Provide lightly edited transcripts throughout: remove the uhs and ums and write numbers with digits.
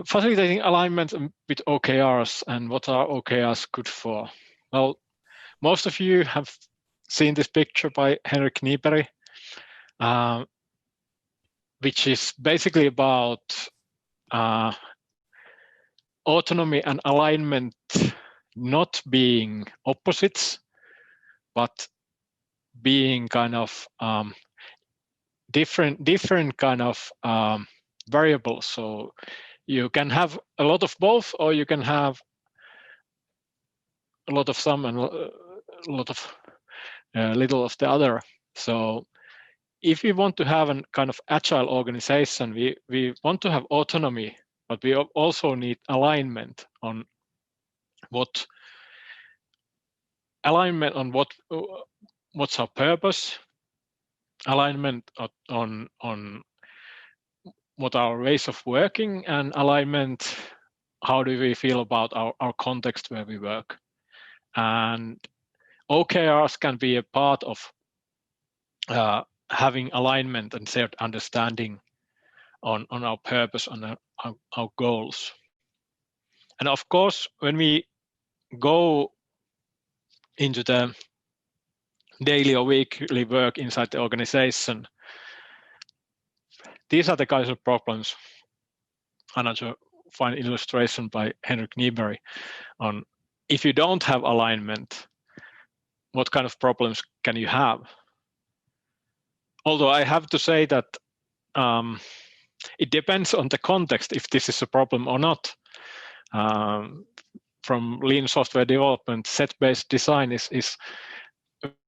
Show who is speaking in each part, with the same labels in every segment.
Speaker 1: Facilitating alignment with OKRs, and what are OKRs good for? Well, most of you have seen this picture by Henrik Nieberg, which is basically about autonomy and alignment not being opposites, but being kind of different kind of variables. So you can have a lot of both, or you can have a lot of some and a lot of little of the other. So if we want to have a kind of agile organization, we want to have autonomy, but we also need alignment on what's our purpose, alignment on what our ways of working, and alignment, how do we feel about our context where we work. And OKRs can be a part of having alignment and shared understanding on our purpose, on our goals. And of course, when we go into the daily or weekly work inside the organization, these are the kinds of problems. Another fine illustration by Henrik Nieberg on if you don't have alignment, what kind of problems can you have? Although I have to say that it depends on the context if this is a problem or not. From lean software development, set-based design is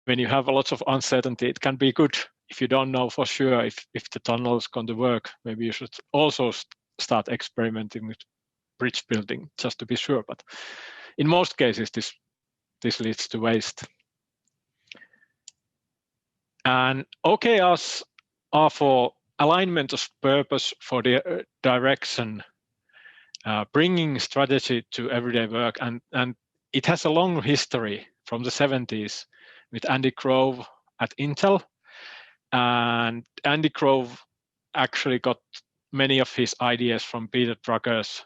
Speaker 1: when you have a lot of uncertainty, it can be good. If you don't know for sure if the tunnel is going to work, maybe you should also start experimenting with bridge building just to be sure. But in most cases, this leads to waste. And OKRs are for alignment of purpose, for the direction, bringing strategy to everyday work. And it has a long history from the 70s with Andy Grove at Intel. And Andy Grove actually got many of his ideas from Peter Drucker's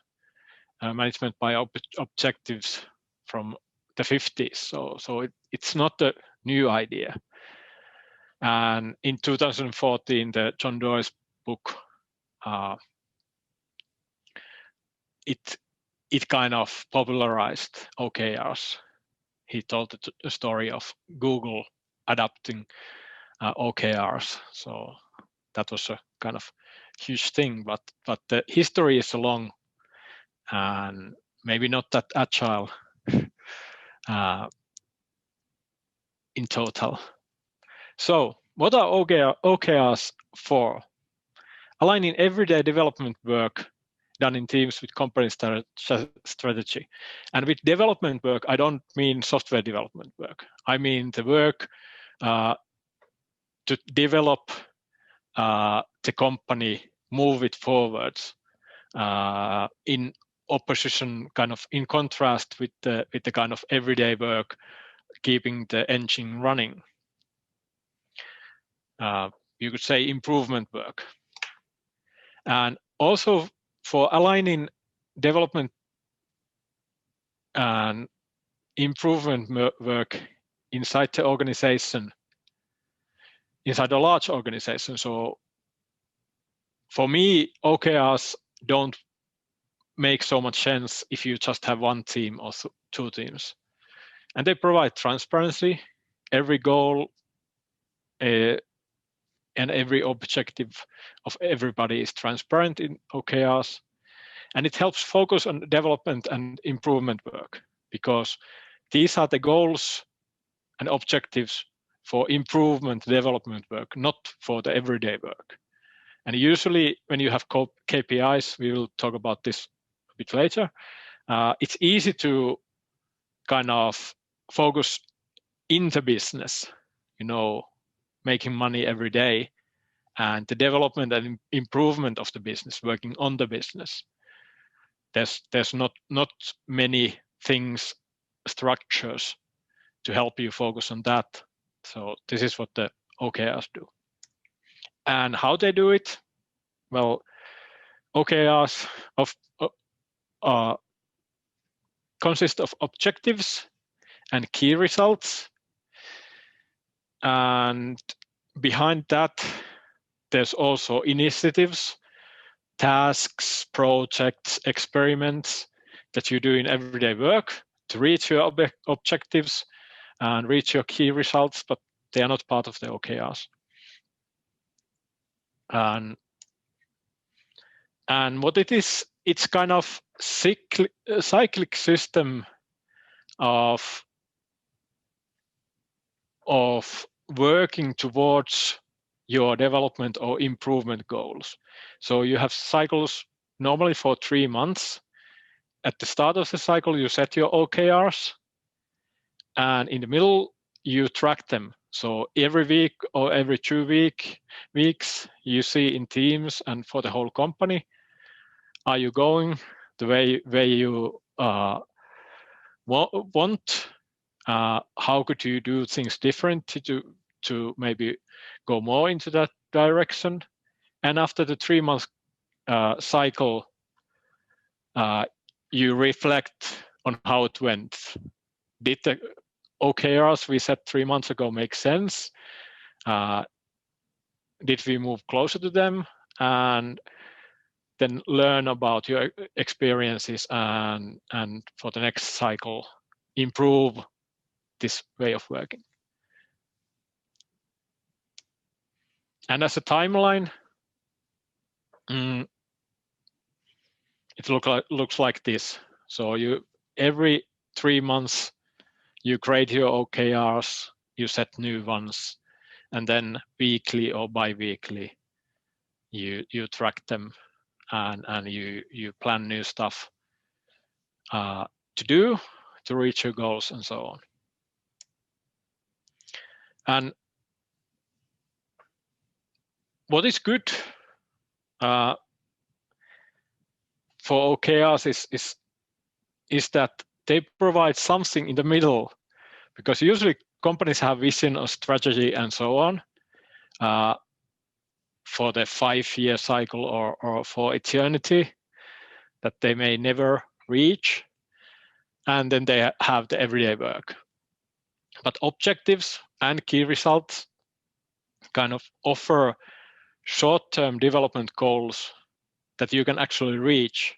Speaker 1: management by objectives from the 50s. So it's not a new idea. And in 2014, the John Doerr's book, it kind of popularized OKRs. He told a story of Google adopting OKRs. So that was a kind of huge thing, but the history is long and maybe not that agile in total. So what are OKRs for? Aligning everyday development work done in teams with company strategy. And with development work, I don't mean software development work. I mean the work to develop the company, move it forwards in opposition, kind of in contrast with the kind of everyday work, keeping the engine running. You could say improvement work. And also for aligning development and improvement work inside the organization, inside a large organization. So for me, OKRs don't make so much sense if you just have one team or two teams. And they provide transparency, every goal and every objective of everybody is transparent in OKRs. And it helps focus on development and improvement work, because these are the goals and objectives for improvement development work, not for the everyday work. And usually when you have KPIs, we will talk about this a bit later, it's easy to kind of focus in the business, making money every day, and the development and improvement of the business, working on the business. There's not many things, structures to help you focus on that. So this is what the OKRs do. And how they do it? Well, OKRs consist of objectives and key results. And behind that, there's also initiatives, tasks, projects, experiments that you do in everyday work to reach your objectives and reach your key results, but they are not part of the OKRs. And what it is, it's kind of cyclic system of working towards your development or improvement goals. So you have cycles normally for 3 months. At the start of the cycle, you set your OKRs, and in the middle, you track them. So every week or every 2 weeks, you see in teams and for the whole company, are you going the way you want? How could you do things different to maybe go more into that direction? And after the 3 month cycle, you reflect on how it went. Did the OKRs we set 3 months ago make sense? Did we move closer to them? And then learn about your experiences and for the next cycle, improve this way of working. And as a timeline, it looks like this. So you every 3 months you create your OKRs, you set new ones, and then weekly or bi-weekly you track them and you plan new stuff to do to reach your goals and so on. And what is good for OKRs is that they provide something in the middle, because usually companies have vision or strategy and so on for the 5-year cycle or for eternity that they may never reach, and then they have the everyday work. But objectives and key results kind of offer short-term development goals that you can actually reach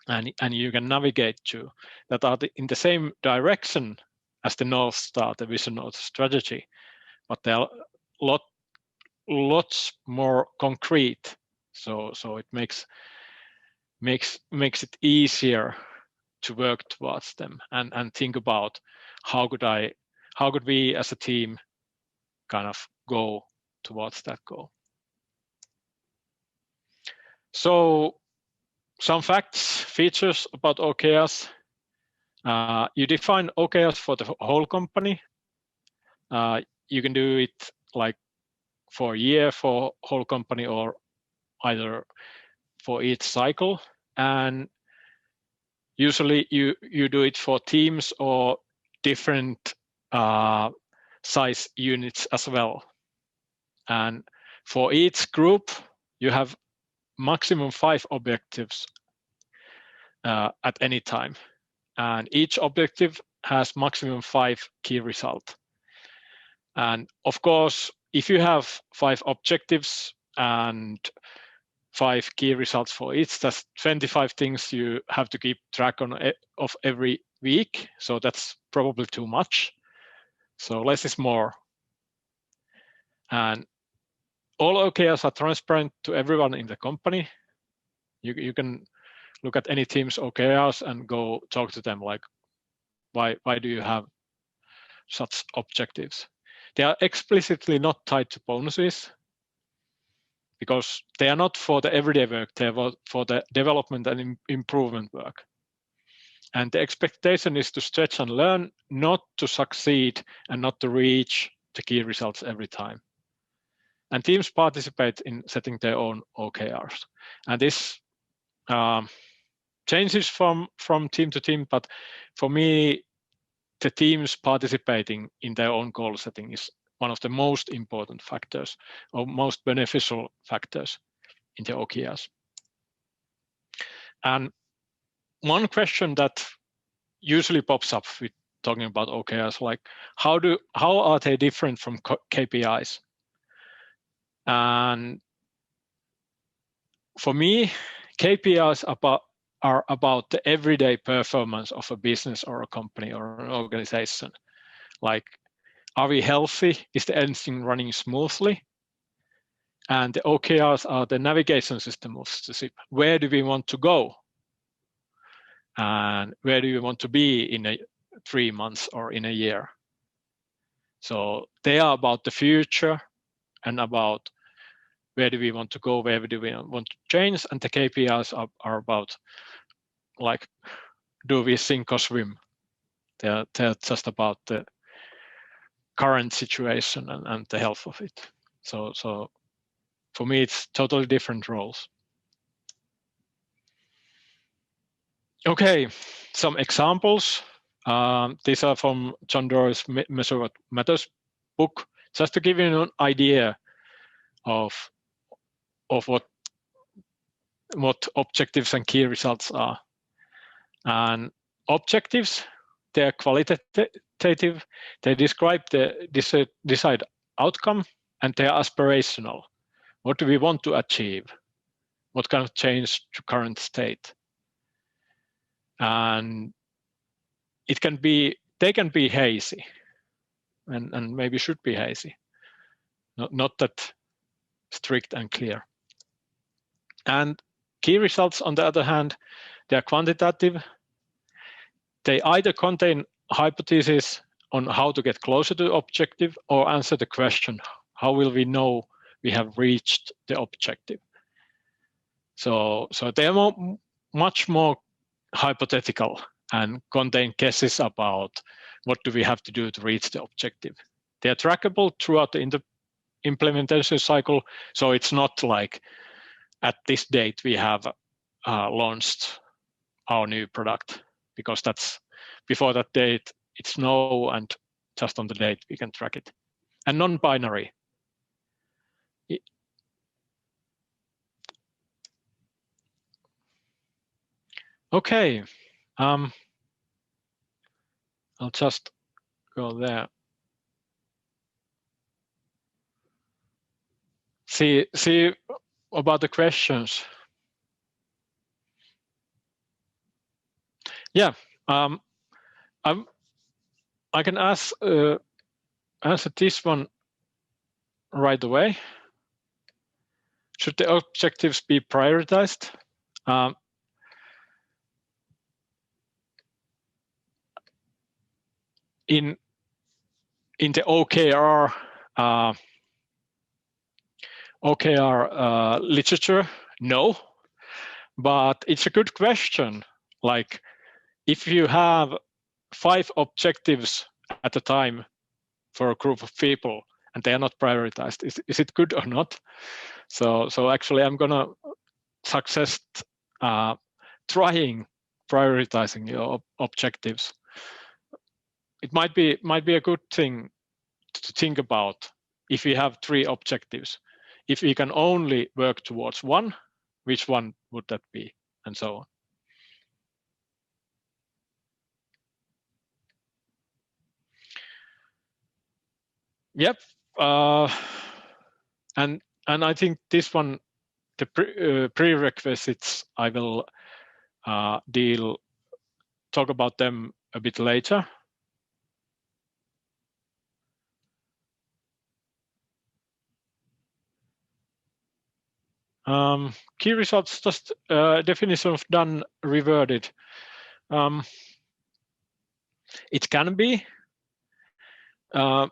Speaker 1: and you can navigate to, that are in the same direction as the North Star, the vision or the strategy, but they are lots more concrete. So it makes it easier to work towards them and think about how could we as a team kind of go towards that goal. So some facts, features about OKRs. You define OKRs for the whole company. You can do it like for a year for whole company or either for each cycle. And usually you do it for teams or different size units as well. And for each group, you have maximum 5 objectives at any time. And each objective has maximum 5 key results. And of course, if you have 5 objectives and 5 key results for each, that's 25 things you have to keep track of every week. So that's probably too much. So less is more. And all OKRs are transparent to everyone in the company. You can look at any team's OKRs and go talk to them like, why do you have such objectives? They are explicitly not tied to bonuses because they are not for the everyday work, they are for the development and improvement work. And the expectation is to stretch and learn, not to succeed and not to reach the key results every time. And teams participate in setting their own OKRs. And this changes from team to team, but for me, the teams participating in their own goal setting is one of the most important factors or most beneficial factors in the OKRs. And one question that usually pops up with talking about OKRs, like how are they different from KPIs? And for me, KPIs are about the everyday performance of a business or a company or an organization. Like, are we healthy? Is the engine running smoothly? And the OKRs are the navigation system of the ship. Where do we want to go? And where do we want to be in 3 months or in a year? So they are about the future and about where do we want to go, where do we want to change, and the KPIs are about, like, do we sink or swim? They're just about the current situation and the health of it. So for me, it's totally different roles. Okay, some examples. These are from John Doerr's Measure What Matters book, just to give you an idea of what objectives and key results are. And objectives, they're qualitative. They describe the desired outcome, and they're aspirational. What do we want to achieve? What kind of change to current state? And they can be hazy, and maybe should be hazy, not that strict and clear. And key results, on the other hand, they are quantitative. They either contain hypotheses on how to get closer to the objective or answer the question, how will we know we have reached the objective? So they are much more hypothetical and contain guesses about what do we have to do to reach the objective. They are trackable throughout the implementation cycle, so it's not like at this date we have launched our new product, because that's before that date it's no, and just on the date we can track it. And non-binary. Okay, I'll just go there. See about the questions. Yeah, I can answer this one right away. Should the objectives be prioritized? In the OKR literature, no, but it's a good question. Like, if you have 5 objectives at a time for a group of people and they are not prioritized, is it good or not? So actually I'm gonna suggest trying prioritizing your objectives. It might be a good thing to think about. If we have 3 objectives, if we can only work towards one, which one would that be, and so on. Yep, and I think this one, the prerequisites, I will talk about them a bit later. Key results, just definition of done reworded. It can be, but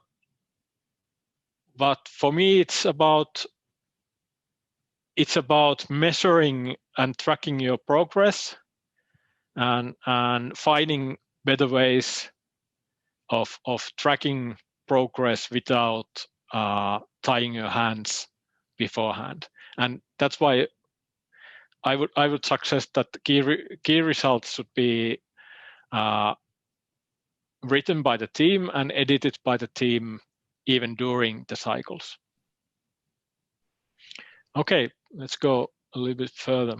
Speaker 1: for me it's about measuring and tracking your progress and finding better ways of tracking progress without tying your hands beforehand. And that's why I would suggest that key results should be written by the team and edited by the team even during the cycles. Okay, let's go a little bit further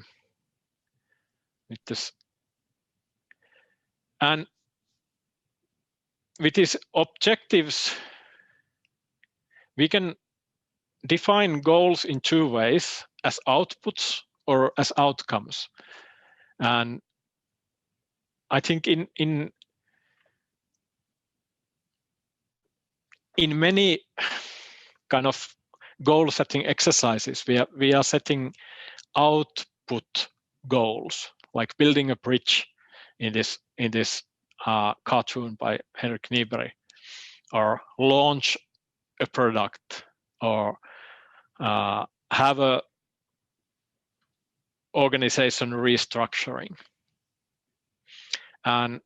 Speaker 1: with this And with these objectives, we can define goals in two ways, as outputs or as outcomes. And I think in many kind of goal setting exercises, we are setting output goals, like building a bridge in this cartoon by Henrik Niebuhr, or launch a product, or have a organization restructuring. And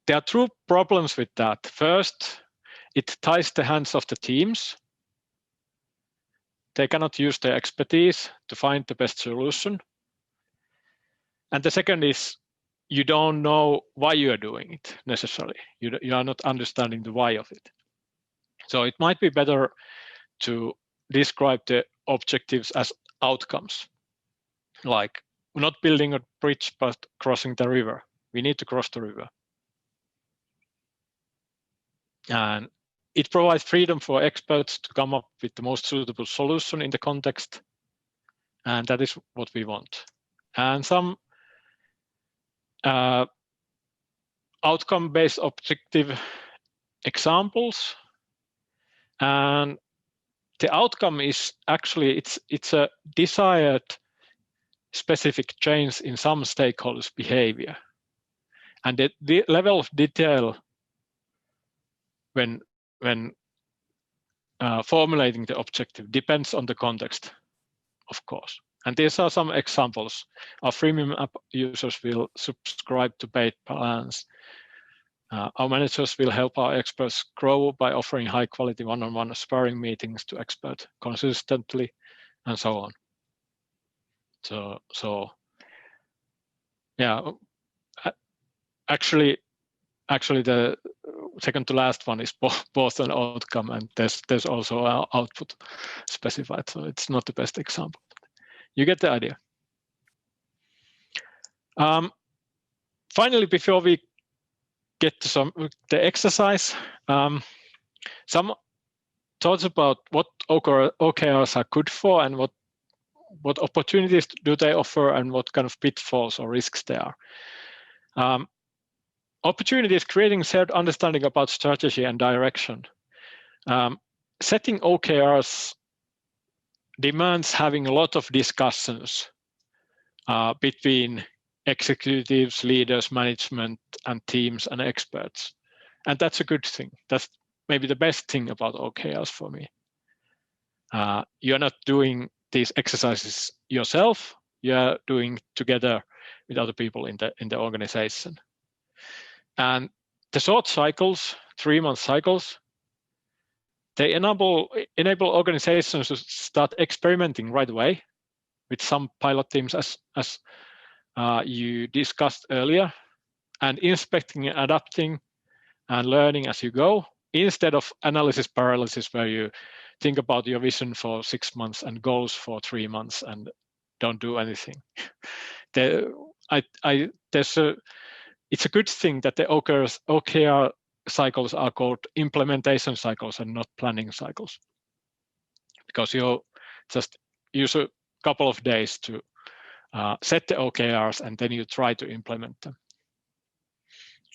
Speaker 1: there are two problems with that. First, it ties the hands of the teams. They cannot use their expertise to find the best solution. And the second is, you don't know why you are doing it necessarily. You are not understanding the why of it. So it might be better to describe the objectives as outcomes, like not building a bridge, but crossing the river. We need to cross the river. And it provides freedom for experts to come up with the most suitable solution in the context. And that is what we want. And some outcome-based objective examples. And the outcome is actually, it's a desired specific change in some stakeholders' behavior. And the level of detail when formulating the objective depends on the context, of course. And these are some examples. Our freemium app users will subscribe to paid plans. Our managers will help our experts grow by offering high-quality one-on-one sparring meetings to experts consistently, and so on. So yeah, actually the second to last one is both an outcome, and there's also an output specified. So it's not the best example. You get the idea. Finally, before we get to the exercise, some thoughts about what OKRs are good for, and what opportunities do they offer, and what kind of pitfalls or risks there are. Opportunities: creating shared understanding about strategy and direction. Setting OKRs demands having a lot of discussions between executives, leaders, management, and teams and experts. And that's a good thing. That's maybe the best thing about OKRs for me. You're not doing these exercises yourself. You're doing together with other people in the organization. And the short cycles, 3-month cycles, they enable organizations to start experimenting right away with some pilot teams, as you discussed earlier, and inspecting and adapting and learning as you go, instead of analysis paralysis, where you think about your vision for 6 months and goals for 3 months and don't do anything. It's a good thing that the OKR cycles are called implementation cycles and not planning cycles, because you just use a couple of days to set the OKRs, and then you try to implement them.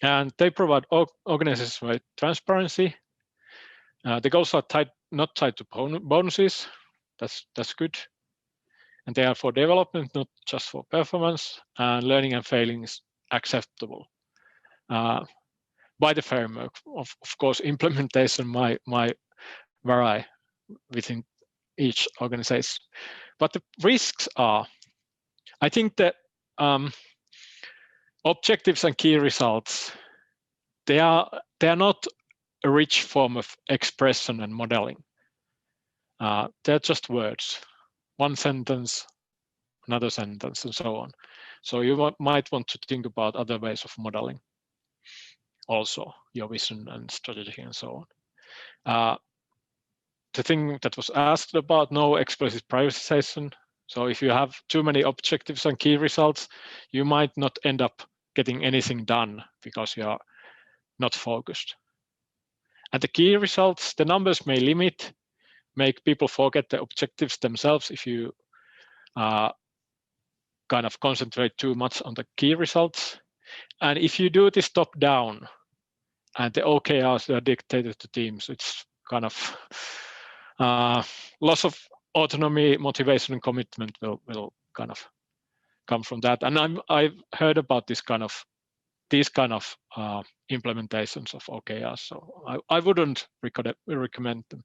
Speaker 1: And they provide organizations with transparency. The goals are not tied to bonuses. That's good. And they are for development, not just for performance. And learning and failing is acceptable by the framework. Of course, implementation might vary within each organization. But the risks are, I think that objectives and key results, they are not a rich form of expression and modeling. They're just words, one sentence, another sentence, and so on. So you might want to think about other ways of modeling, also your vision and strategy and so on. The thing that was asked about, no explicit prioritization. So if you have too many objectives and key results, you might not end up getting anything done because you are not focused. And the key results, the numbers may make people forget the objectives themselves if you kind of concentrate too much on the key results. And if you do this top down and the OKRs are dictated to teams, it's kind of loss of autonomy, motivation, and commitment will kind of come from that. And I've heard about these kind of implementations of OKRs, so I wouldn't recommend them.